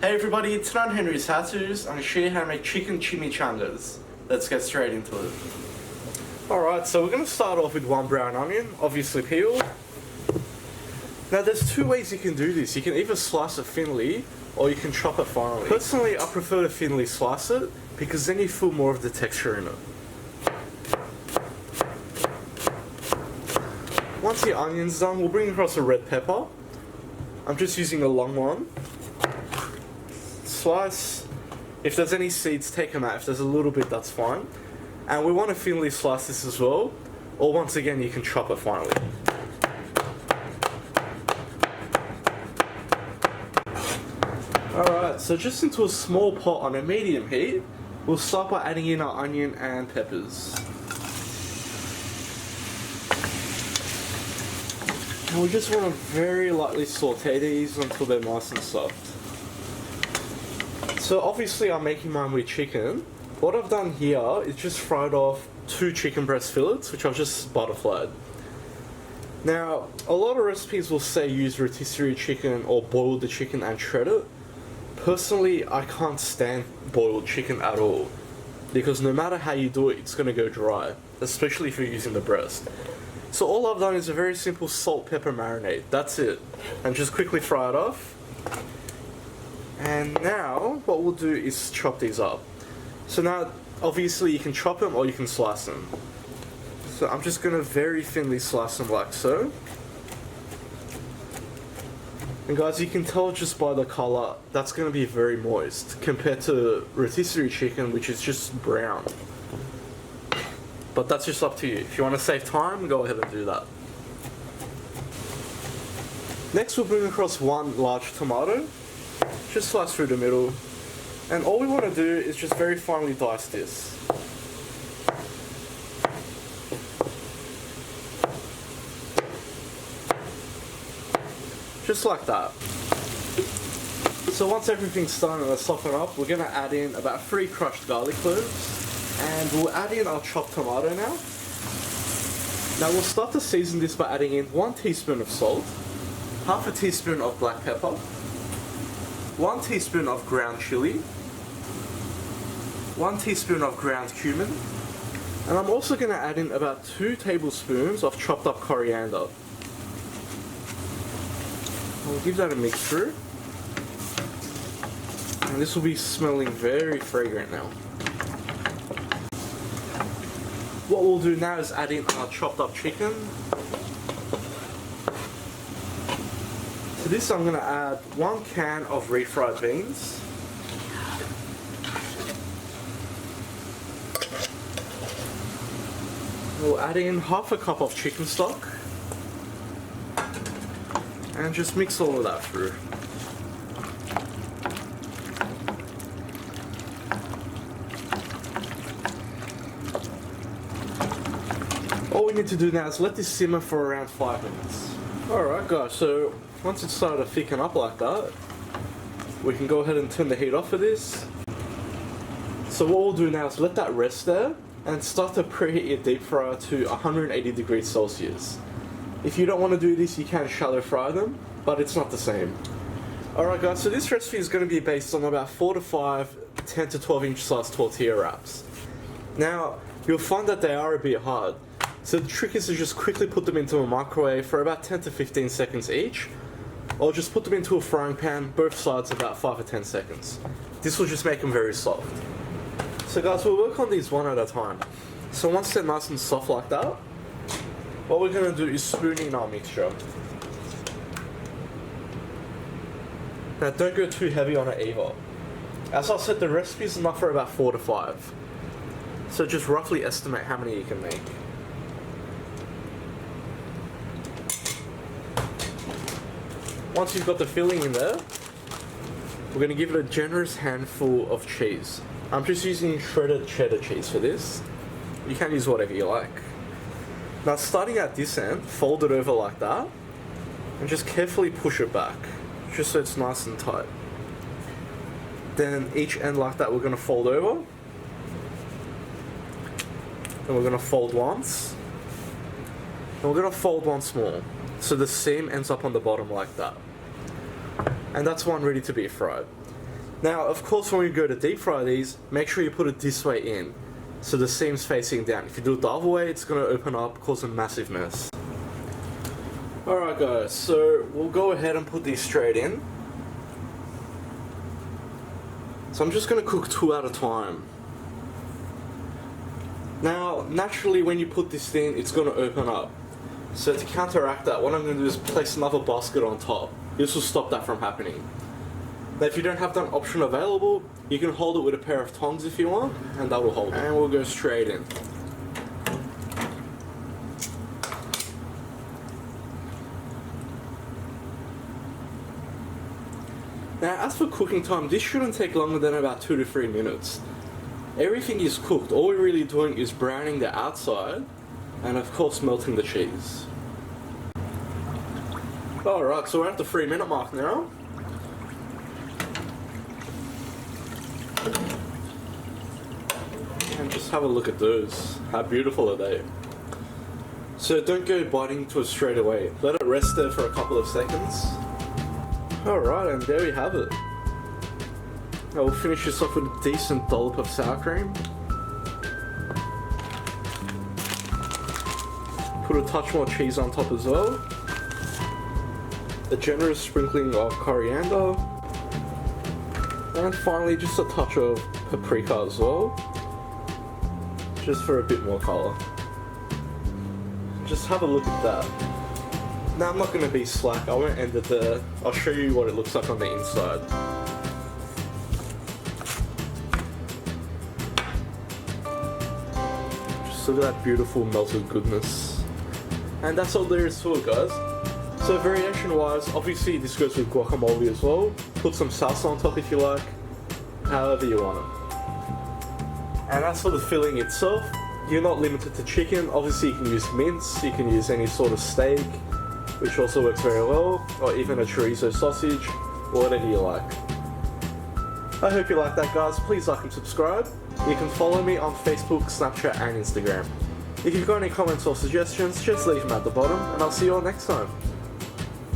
Hey everybody, it's Ron Henry's HowTos. I'm going to show you how to make chicken chimichangas. Let's get straight into it. Alright, so we're going to start off with one brown onion, obviously peeled. Now there's two ways you can do this. You can either slice it thinly, or you can chop it finely. Personally, I prefer to thinly slice it, because then you feel more of the texture in it. Once the onion's done, we'll bring across a red pepper. I'm just using a long one. Slice. If there's any seeds, take them out. If there's a little bit, that's fine. And we want to thinly slice this as well, or once again you can chop it finely. Alright, so just into a small pot on a medium heat, we'll start by adding in our onion and peppers. And we just want to very lightly saute these until they're nice and soft. So obviously I'm making mine with chicken. What I've done here is just fried off 2 chicken breast fillets, which I've just butterflied. Now, a lot of recipes will say use rotisserie chicken or boil the chicken and shred it. Personally, I can't stand boiled chicken at all, because no matter how you do it, it's going to go dry, especially if you're using the breast. So all I've done is a very simple salt pepper marinade, that's it. And just quickly fry it off. And now, what we'll do is chop these up. So now, obviously you can chop them or you can slice them. So I'm just going to very thinly slice them like so. And guys, you can tell just by the colour, that's going to be very moist, compared to rotisserie chicken, which is just brown. But that's just up to you. If you want to save time, go ahead and do that. Next we'll bring across 1 large tomato. Just slice through the middle, and all we want to do is just very finely dice this. Just like that. So once everything's done and it's softened up, we're going to add in about 3 crushed garlic cloves, and we'll add in our chopped tomato now. Now we'll start to season this by adding in 1 teaspoon of salt, half a teaspoon of black pepper, 1 teaspoon of ground chilli, 1 teaspoon of ground cumin, and I'm also going to add in about 2 tablespoons of chopped up coriander. I'll give that a mix through, and this will be smelling very fragrant now. What we'll do now is add in our chopped up chicken. To this I'm going to add 1 can of refried beans, we'll add in half a cup of chicken stock, and just mix all of that through. All we need to do now is let this simmer for around 5 minutes. Alright guys, so once it's started to thicken up like that, we can go ahead and turn the heat off for this. So what we'll do now is let that rest there and start to preheat your deep fryer to 180 degrees Celsius. If you don't want to do this, you can shallow fry them, but it's not the same. Alright guys, so this recipe is going to be based on about 4 to 5 10 to 12 inch size tortilla wraps. Now, you'll find that they are a bit hard, so the trick is to just quickly put them into a microwave for about 10 to 15 seconds each, or just put them into a frying pan, both sides about 5 or 10 seconds. This will just make them very soft. So guys, we'll work on these one at a time. So once they're nice and soft like that, what we're going to do is spoon in our mixture. Now don't go too heavy on it either. As I said, the recipe is enough for about 4 to 5. So just roughly estimate how many you can make. Once you've got the filling in there, we're going to give it a generous handful of cheese. I'm just using shredded cheddar cheese for this. You can use whatever you like. Now starting at this end, fold it over like that, and just carefully push it back, just so it's nice and tight. Then each end like that we're going to fold over, then we're going to fold once, and we're going to fold once more, so the seam ends up on the bottom like that. And that's one ready to be fried. Now, of course, when you go to deep fry these, make sure you put it this way in, so the seam's facing down. If you do it the other way, it's going to open up, cause a massive mess. Alright guys, so we'll go ahead and put these straight in. So I'm just going to cook 2 at a time. Now, naturally when you put this in, it's going to open up. So to counteract that, what I'm going to do is place another basket on top. This will stop that from happening. Now if you don't have that option available, you can hold it with a pair of tongs if you want, and that will hold it. And we'll go straight in. Now as for cooking time, this shouldn't take longer than about 2 to 3 minutes. Everything is cooked, all we're really doing is browning the outside, and of course melting the cheese. Alright, so we're at the 3-minute mark now. And just have a look at those. How beautiful are they? So don't go biting into it straight away. Let it rest there for a couple of seconds. Alright, and there we have it. Now we'll finish this off with a decent dollop of sour cream. Put a touch more cheese on top as well. A generous sprinkling of coriander. And finally just a touch of paprika as well. Just for a bit more colour. Just have a look at that. Now I'm not going to be slack, I won't end it there. I'll show you what it looks like on the inside. Just look at that beautiful melted goodness. And that's all there is to it, guys. So variation wise, obviously this goes with guacamole as well. Put some salsa on top if you like, however you want it. And as for the filling itself, you're not limited to chicken. Obviously you can use mince, you can use any sort of steak, which also works very well, or even a chorizo sausage, whatever you like. I hope you like that, guys. Please like and subscribe. You can follow me on Facebook, Snapchat and Instagram. If you've got any comments or suggestions, just leave them at the bottom, and I'll see you all next time.